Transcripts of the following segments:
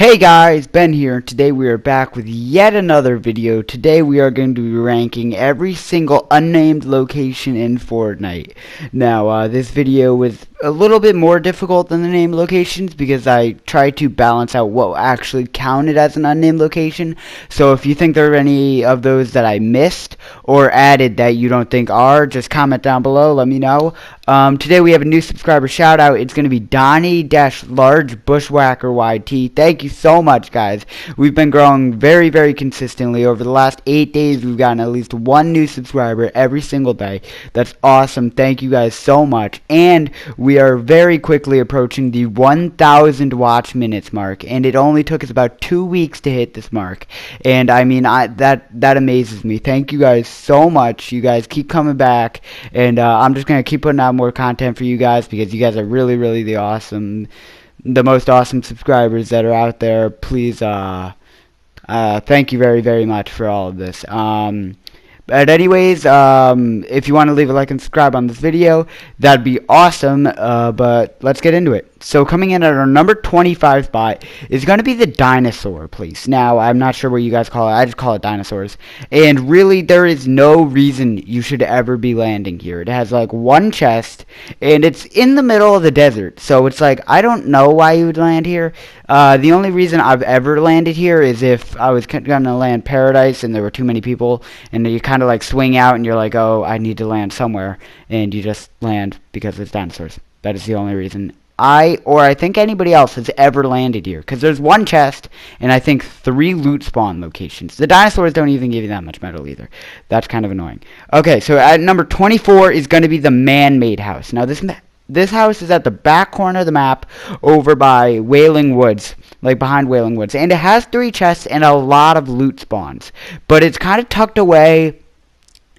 Hey guys, Ben here. Today we are back with yet another video. Today we are going to be ranking every single unnamed location in Fortnite. Now, this video was a little bit more difficult than the named locations because I tried to balance out what actually counted as an unnamed location. So if you think there are any of those that I missed or added that you don't think are, just comment down below, let me know. Today we have a new subscriber shout out. It's going to be Donnie-Large Bushwhacker YT. Thank you so much, guys. We've been growing very consistently. Over the last 8 days, we've gotten at least one new subscriber every single day. That's awesome. Thank you guys so much. And we are very quickly approaching the 1,000 watch minutes mark, and it only took us about 2 weeks to hit this mark. And I mean, that amazes me. Thank you guys so much. You guys keep coming back, and I'm just gonna keep putting out more content for you guys because you guys are really the most awesome subscribers that are out there. Please thank you very much for all of this. But anyways, if you want to leave a like and subscribe on this video, that'd be awesome. But let's get into it. So coming in at our number 25 spot is going to be the dinosaur place. Now, I'm not sure what you guys call it. I just call it dinosaurs. And really, there is no reason you should ever be landing here. It has like one chest, and it's in the middle of the desert. So it's like, I don't know why you would land here. The only reason I've ever landed here is if I was going to land Paradise and there were too many people, and you kind of like swing out and you're like, oh, I need to land somewhere, and you just land because it's dinosaurs. That is the only reason I think anybody else has ever landed here, because there's one chest and I think 3 loot spawn locations. The dinosaurs don't even give you that much metal either. That's kind of annoying. Okay, so at number 24 is going to be the man-made house. Now this house is at the back corner of the map over by Wailing Woods, like behind Wailing Woods, and it has 3 chests and a lot of loot spawns, but it's kind of tucked away.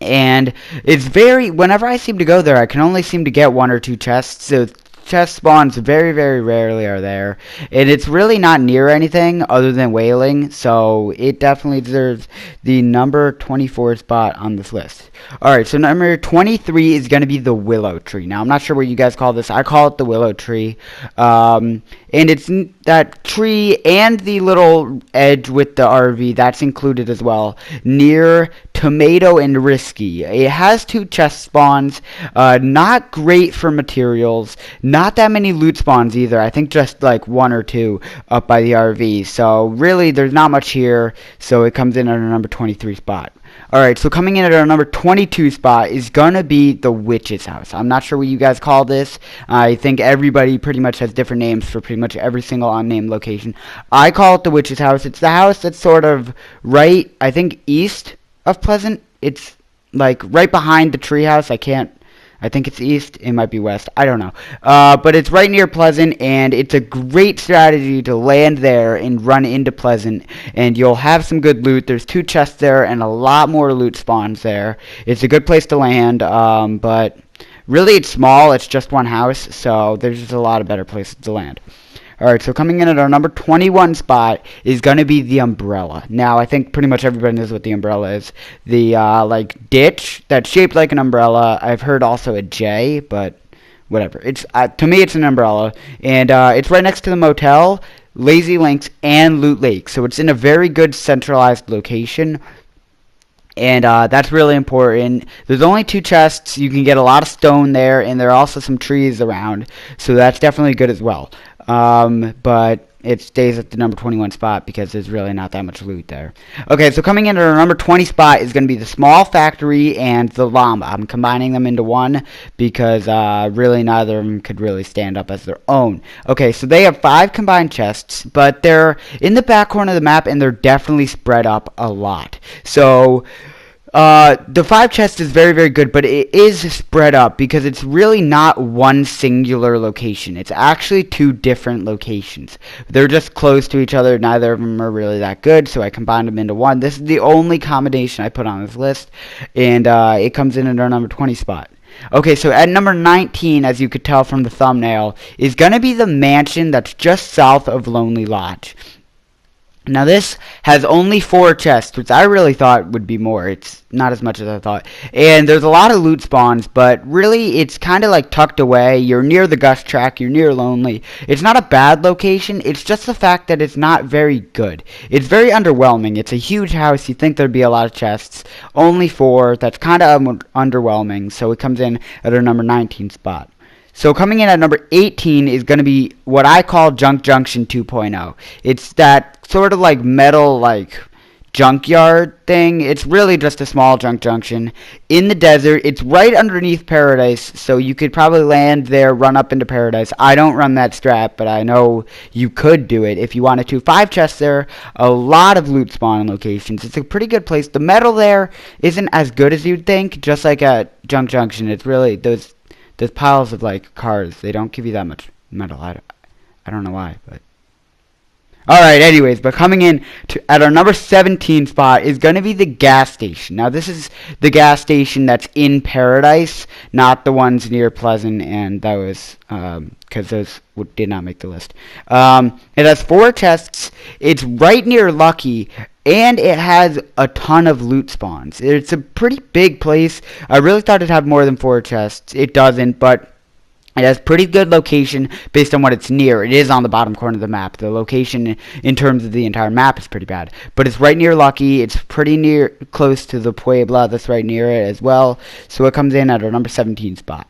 And it's whenever I seem to go there, I can only seem to get 1 or 2 chests. So chest spawns very rarely are there, and it's really not near anything other than whaling, so it definitely deserves the number 24 spot on this list. Alright, so number 23 is going to be the willow tree. Now, I'm not sure what you guys call this. I call it the willow tree. And it's that tree and the little edge with the RV, that's included as well, near Tomato and Risky. It has 2 chest spawns, not great for materials, not that many loot spawns either. I think just like 1 or 2 up by the RV. So really, there's not much here, so it comes in at our number 23 spot. Alright, so coming in at our number 22 spot is gonna be the witch's house. I'm not sure what you guys call this. I think everybody pretty much has different names for pretty much every single unnamed location. I call it the witch's house. It's the house that's sort of right, I think, east of Pleasant. It's like right behind the treehouse. I think it's east. It might be west. I don't know. But it's right near Pleasant, and it's a great strategy to land there and run into Pleasant, and you'll have some good loot. There's 2 chests there and a lot more loot spawns there. It's a good place to land, but really it's small. It's just one house, so there's just a lot of better places to land. Alright, so coming in at our number 21 spot is going to be the umbrella. Now, I think pretty much everybody knows what the umbrella is. The, like, ditch that's shaped like an umbrella. I've heard also a J, but whatever. It's to me, it's an umbrella. And it's right next to the motel, Lazy Links, and Loot Lake. So it's in a very good centralized location. And that's really important. There's only 2 chests. You can get a lot of stone there, and there are also some trees around. So that's definitely good as well. But it stays at the number 21 spot because there's really not that much loot there. Okay, so coming in at our number 20 spot is going to be the small factory and the llama. I'm combining them into one because really neither of them could really stand up as their own. Okay, so they have 5 combined chests, but they're in the back corner of the map and they're definitely spread up a lot. So the 5 chests is very good, but it is spread up because it's really not one singular location. It's actually 2 different locations. They're just close to each other. Neither of them are really that good, so I combined them into one. This is the only combination I put on this list, and it comes in at our number 20 spot. Okay, so at number 19, as you could tell from the thumbnail, is going to be the mansion that's just south of Lonely Lodge. Now this has only 4 chests, which I really thought would be more. It's not as much as I thought. And there's a lot of loot spawns, but really it's kind of like tucked away. You're near the gust track, you're near Lonely. It's not a bad location, it's just the fact that it's not very good. It's very underwhelming. It's a huge house, you'd think there'd be a lot of chests. Only 4, that's kind of underwhelming, so it comes in at our number 19 spot. So coming in at number 18 is going to be what I call Junk Junction 2.0. It's that sort of like metal like junkyard thing. It's really just a small junk junction in the desert. It's right underneath Paradise, so you could probably land there, run up into Paradise. I don't run that strat, but I know you could do it if you wanted to. 5 chests there, a lot of loot spawn locations. It's a pretty good place. The metal there isn't as good as you'd think, just like at Junk Junction. It's really those piles of like cars. They don't give you that much metal. I don't know why, but alright, anyways, but coming in at our number 17 spot is going to be the gas station. Now, this is the gas station that's in Paradise, not the ones near Pleasant, and that was, because those did not make the list. It has 4 chests, it's right near Lucky, and it has a ton of loot spawns. It's a pretty big place. I really thought it'd have more than 4 chests. It doesn't, but it has pretty good location based on what it's near. It is on the bottom corner of the map. The location in terms of the entire map is pretty bad. But it's right near Lucky. It's pretty near, close to the Puebla that's right near it as well. So it comes in at our number 17 spot.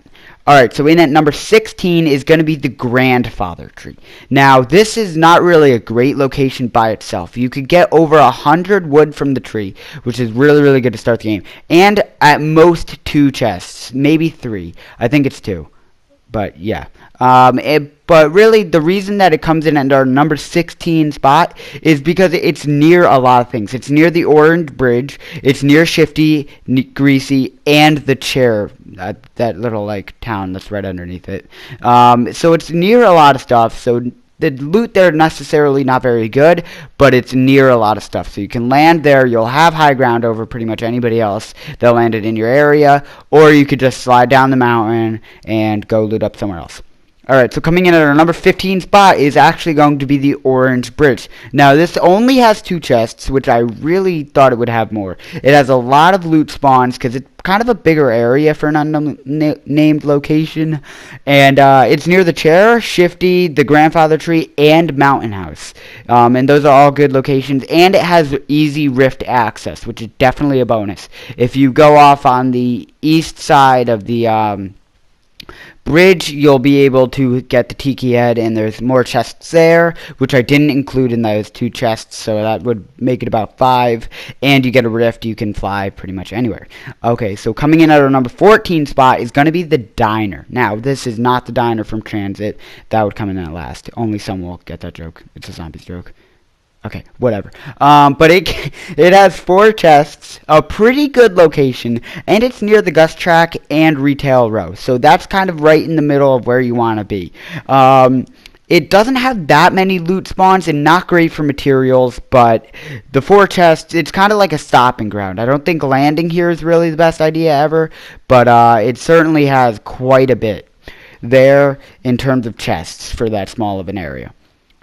Alright, so in at number 16 is going to be the Grandfather Tree. Now, this is not really a great location by itself. You could get over 100 wood from the tree, which is really, really good to start the game. And at most 2 chests, maybe 3. I think it's 2. But yeah, but really the reason that it comes in at our number 16 spot is because it's near a lot of things. It's near the Orange Bridge, it's near Shifty, Greasy, and the Chair, that little like town that's right underneath it. So it's near a lot of stuff. So the loot there necessarily not very good, but it's near a lot of stuff. So you can land there, you'll have high ground over pretty much anybody else that landed in your area, or you could just slide down the mountain and go loot up somewhere else. Alright, so coming in at our number 15 spot is actually going to be the Orange Bridge. Now, this only has 2 chests, which I really thought it would have more. It has a lot of loot spawns, because it's kind of a bigger area for an unnamed location. And it's near the Chair, Shifty, the Grandfather Tree, and Mountain House. And those are all good locations. And it has easy rift access, which is definitely a bonus. If you go off on the east side of the bridge, you'll be able to get the Tiki Head, and there's more chests there, which I didn't include in those 2 chests, so that would make it about 5, and you get a rift, you can fly pretty much anywhere. Okay, so coming in at our number 14 spot is going to be the Diner. Now, this is not the Diner from Transit. That would come in at last. Only some will get that joke. It's a zombies joke. Okay, whatever. But it has 4 chests, a pretty good location, and it's near the Gust Track and Retail Row. So that's kind of right in the middle of where you want to be. It doesn't have that many loot spawns and not great for materials, but the 4 chests, it's kind of like a stopping ground. I don't think landing here is really the best idea ever, but it certainly has quite a bit there in terms of chests for that small of an area.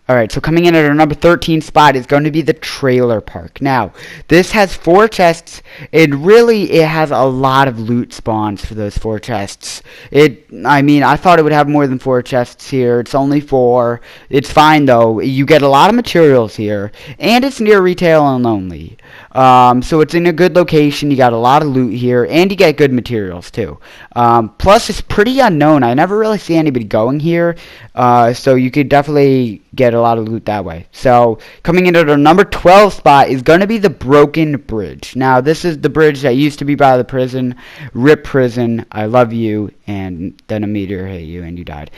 Alright, so coming in at our number 13 spot is going to be the Trailer Park. Now, this has 4 chests, and really it has a lot of loot spawns for those 4 chests. I thought it would have more than 4 chests here. It's only 4. It's fine though. You get a lot of materials here, and it's near Retail and Lonely. So it's in a good location. You got a lot of loot here, and you get good materials too. Plus, it's pretty unknown. I never really see anybody going here, so you could definitely get a lot of loot that way. So coming in at our number 12 spot is going to be the Broken Bridge. Now, this is the bridge that used to be by the prison. RIP prison, I love you, and then a meteor hit you and you died.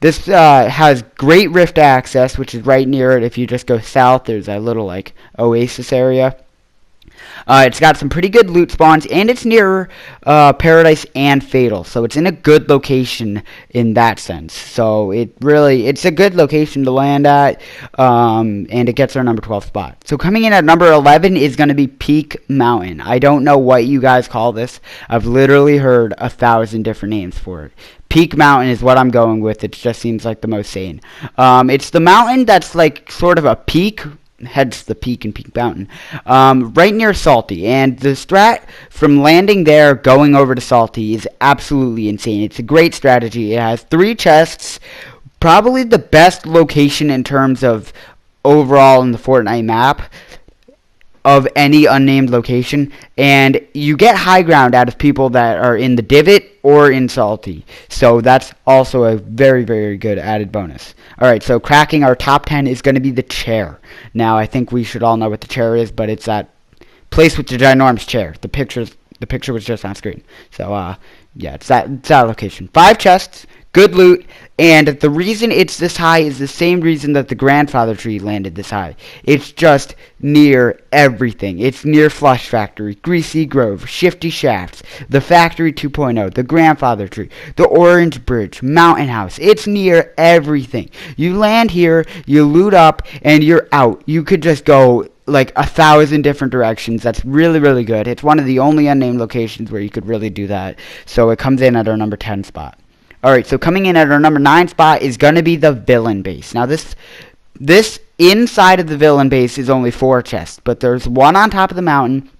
This has great rift access, which is right near it. If you just go south, there's a little like oasis area. It's got some pretty good loot spawns, and it's near Paradise and Fatal, so it's in a good location in that sense. So it's a good location to land at, and it gets our number 12 spot. So coming in at number 11 is going to be Peak Mountain. I don't know what you guys call this. I've literally heard 1,000 different names for it. Peak Mountain is what I'm going with. It just seems like the most sane. It's the mountain that's like sort of a peak, hence the peak and Peak Mountain, right near Salty. And the strat from landing there going over to Salty is absolutely insane. It's a great strategy. It has 3 chests, probably the best location in terms of overall in the Fortnite map of any unnamed location, and you get high ground out of people that are in the divot or in Salty, so that's also a very, very good added bonus. Alright, so cracking our top 10 is going to be the chair. Now I think we should all know what the chair is, but it's that place with the ginormous chair. The picture was just on screen, so yeah, it's that location. 5 chests, good loot, and the reason it's this high is the same reason that the grandfather tree landed this high. It's just near everything. It's near Flush Factory, Greasy Grove, Shifty Shafts, the Factory 2.0, the grandfather tree, the Orange Bridge, Mountain House. It's near everything. You land here, you loot up, and you're out. You could just go like 1,000 different directions. That's really, really good. It's one of the only unnamed locations where you could really do that. So it comes in at our number 10 spot. Alright, so coming in at our number 9 spot is going to be the Villain Base. Now this inside of the Villain Base is only 4 chests, but there's 1 on top of the mountain,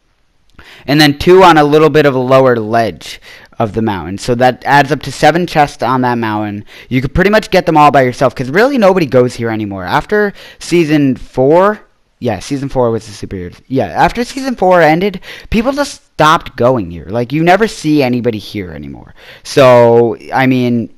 and then 2 on a little bit of a lower ledge of the mountain. So that adds up to 7 chests on that mountain. You could pretty much get them all by yourself, because really nobody goes here anymore. After Season 4... Yeah, Season 4 was the superior. Yeah, after Season 4 ended, people just stopped going here. Like, you never see anybody here anymore. So, I mean,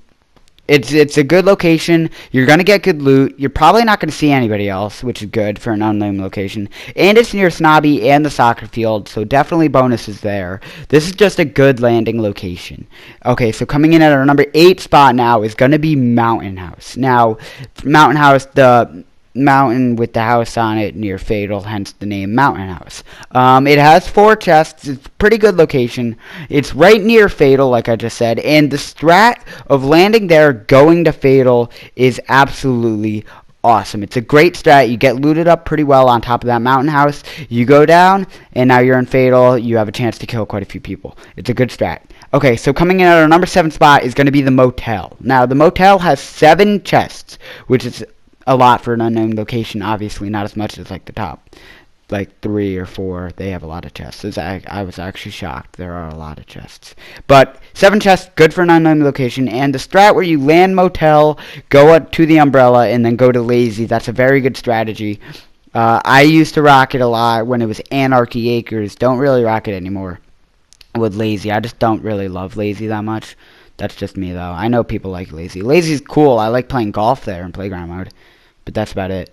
it's a good location. You're going to get good loot. You're probably not going to see anybody else, which is good for an unnamed location. And it's near Snobby and the soccer field, so definitely bonuses there. This is just a good landing location. Okay, so coming in at our number 8 spot now is going to be Mountain House. Now, Mountain House, the mountain with the house on it near Fatal, hence the name Mountain House. It has 4 chests. It's a pretty good location. It's right near Fatal, like I just said, and the strat of landing there going to Fatal is absolutely awesome. It's a great strat. You get looted up pretty well on top of that Mountain House. You go down, and now you're in Fatal. You have a chance to kill quite a few people. It's a good strat. Okay, so coming in at our number 7 spot is going to be the Motel. Now, the Motel has 7 chests, which is a lot for an unknown location. Obviously not as much as like the top like 3 or 4. They have a lot of chests. I was actually shocked. There are a lot of chests, but 7 chests, good for an unknown location. And the strat where you land Motel, go up to the Umbrella, and then go to Lazy, that's a very good strategy. I used to rock it a lot when it was Anarchy Acres. Don't really rock it anymore with Lazy. I just don't really love Lazy that much. That's just me though. I know people like Lazy. Lazy's cool. I like playing golf there in playground mode, but that's about it.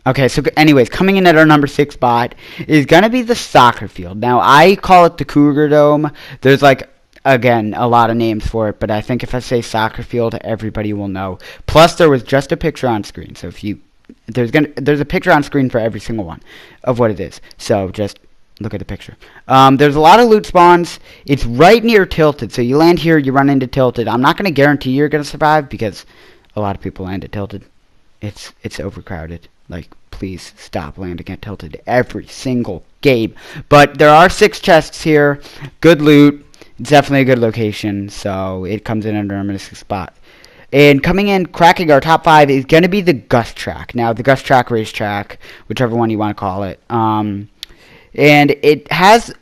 Okay, so anyways, coming in at our number 6 spot is going to be the soccer field. Now, I call it the Cougar Dome. There's, like, again, a lot of names for it, but I think if I say soccer field, everybody will know. Plus, there was just a picture on screen, so if you... There's a picture on screen for every single one of what it is, so just look at the picture. There's a lot of loot spawns. It's right near Tilted, so you land here, you run into Tilted. I'm not going to guarantee you're going to survive, because a lot of people land at Tilted. It's overcrowded. Like, please stop landing at Tilted every single game. But there are 6 chests here. Good loot. It's definitely a good location. So it comes in under our 6th spot. And coming in, cracking our top 5 is going to be the Gust Track. Now, the Gust Track racetrack, whichever one you want to call it. And it has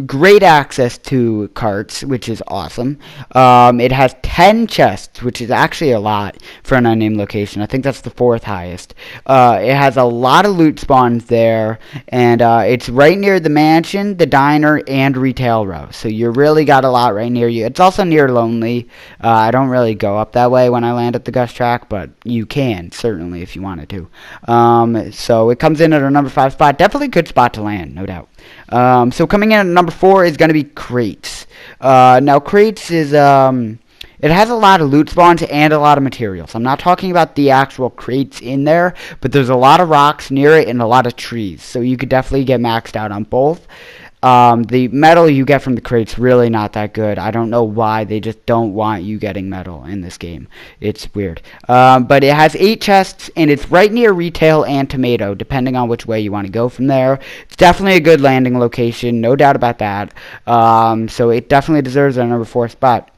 great access to carts, which is awesome. It has 10 chests, which is actually a lot for an unnamed location. I think that's the 4th highest. It has a lot of loot spawns there, and it's right near the mansion, the diner, and retail row. So you really got a lot right near you. It's also near Lonely. I don't really go up that way when I land at the Gust Track, but you can, certainly, if you wanted to. So it comes in at our number 5 spot. Definitely a good spot to land, no doubt. So coming in at number 4 is going to be Crates. Now Crates is It has a lot of loot spawns and a lot of materials. I'm not talking about the actual crates in there, but there's a lot of rocks near it and a lot of trees. So you could definitely get maxed out on both. The metal you get from the crates really not that good. I don't know why they just don't want you getting metal in this game. It's weird. But it has 8 chests, and it's right near retail and tomato, depending on which way you want to go from there. It's definitely a good landing location, no doubt about that. So it definitely deserves our number 4 spot.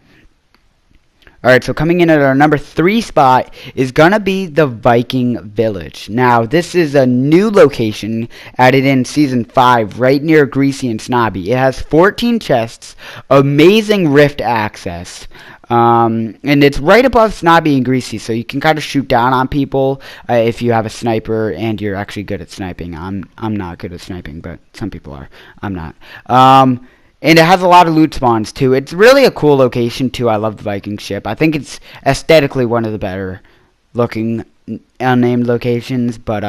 Alright, so coming in at our number 3 spot is going to be the Viking Village. Now, this is a new location added in Season 5, right near Greasy and Snobby. It has 14 chests, amazing rift access, and it's right above Snobby and Greasy, so you can kind of shoot down on people if you have a sniper and you're actually good at sniping. I'm not good at sniping, but some people are. I'm not. And it has a lot of loot spawns, too. It's really a cool location, too. I love the Viking ship. I think it's aesthetically one of the better looking unnamed locations. But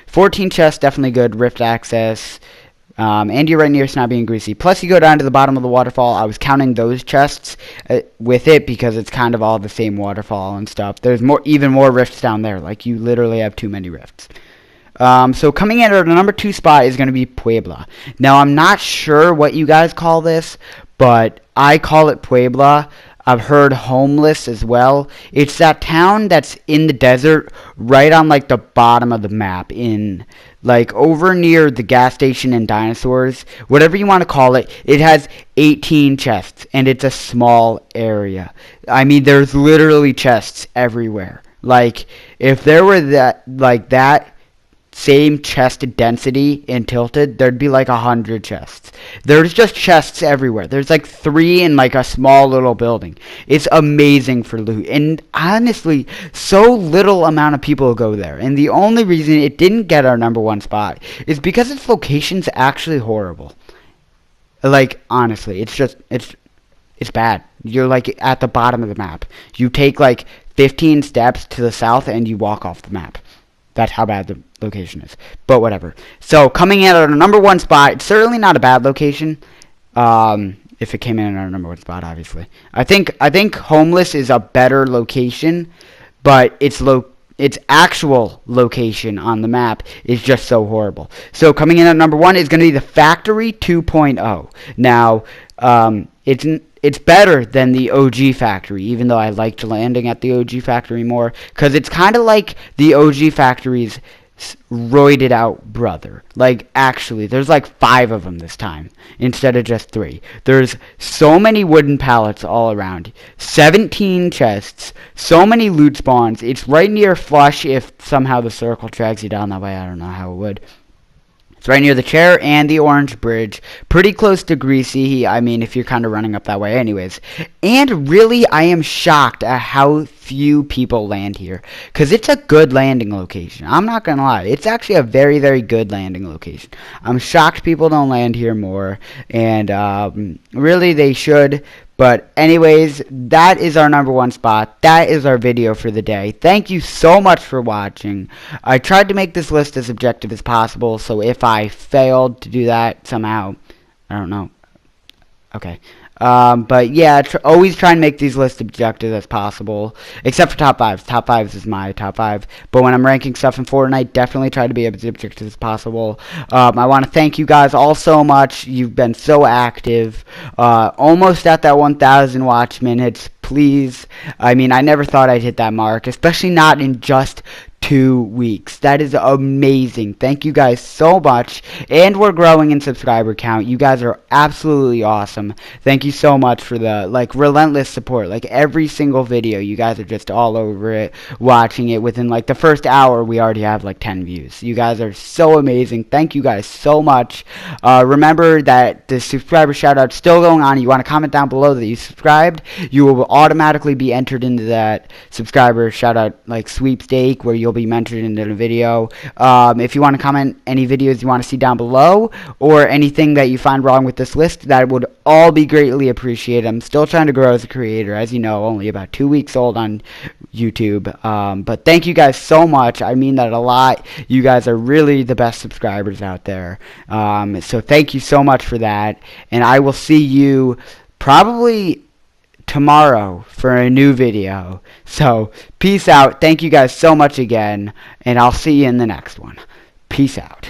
14 chests, definitely good. Rift access. And you're right near Snobby and Greasy. Plus, you go down to the bottom of the waterfall. I was counting those chests with it because it's kind of all the same waterfall and stuff. There's even more rifts down there. Like, you literally have too many rifts. So coming in at our number 2 spot is going to be Puebla. Now, I'm not sure what you guys call this, but I call it Puebla. I've heard homeless as well. It's that town that's in the desert, right on like the bottom of the map, in like over near the gas station and dinosaurs, whatever you want to call it. It has 18 chests, and it's a small area. I mean, there's literally chests everywhere. Like, if there were that same chest density in Tilted, there'd be like 100 chests. There's just chests everywhere. There's like 3 in like a small little building. It's amazing for loot. And honestly, so little amount of people go there. And the only reason it didn't get our number 1 spot is because its location's actually horrible. Like, honestly, it's bad. You're like at the bottom of the map. You take like 15 steps to the south and you walk off the map. That's how bad the location is. But whatever. So coming in at our number 1 spot, it's certainly not a bad location. If it came in at our number 1 spot, obviously. I think homeless is a better location, but its actual location on the map is just so horrible. So coming in at number 1 is going to be the Factory 2.0. Now, it's better than the OG Factory, even though I liked landing at the OG Factory more, because it's kind of like the OG Factory's roided out brother. Like, actually, there's like 5 of them this time instead of just 3. There's so many wooden pallets all around, 17 chests, so many loot spawns. It's right near Flush. If somehow the circle drags you down that way, I don't know how it would. It's right near the chair and the orange bridge. Pretty close to Greasy. I mean, if you're kind of running up that way anyways. And really, I am shocked at how few people land here, because it's a good landing location. I'm not going to lie. It's actually a very, very good landing location. I'm shocked people don't land here more. And really, they should. But anyways, that is our number 1 spot. That is our video for the day. Thank you so much for watching. I tried to make this list as objective as possible, so if I failed to do that somehow, I don't know. Okay. But yeah, always try and make these lists objective as possible, except for top 5s. Top 5s is my top 5. But when I'm ranking stuff in Fortnite, definitely try to be as objective as possible. I want to thank you guys all so much. You've been so active. Almost at that 1,000 watch minutes. Please. I mean, I never thought I'd hit that mark, especially not in just 2 weeks. That is amazing. Thank you guys so much. And we're growing in subscriber count. You guys are absolutely awesome. Thank you so much for the relentless support. Like, every single video, you guys are just all over it, watching it. Within the first hour, we already have 10 views. You guys are so amazing. Thank you guys so much. Remember that the subscriber shout out's still going on. You want to comment down below that you subscribed. You will automatically be entered into that subscriber shout out sweepstake, where you'll be mentioned in the video. If you want to comment any videos you want to see down below, or anything that you find wrong with this list, that would all be greatly appreciated. I'm still trying to grow as a creator, as you know, only about 2 weeks old on YouTube. But thank you guys so much. I mean that a lot. You guys are really the best subscribers out there. So thank you so much for that, and I will see you probably tomorrow for a new video. So, peace out. Thank you guys so much again, and I'll see you in the next one. Peace out.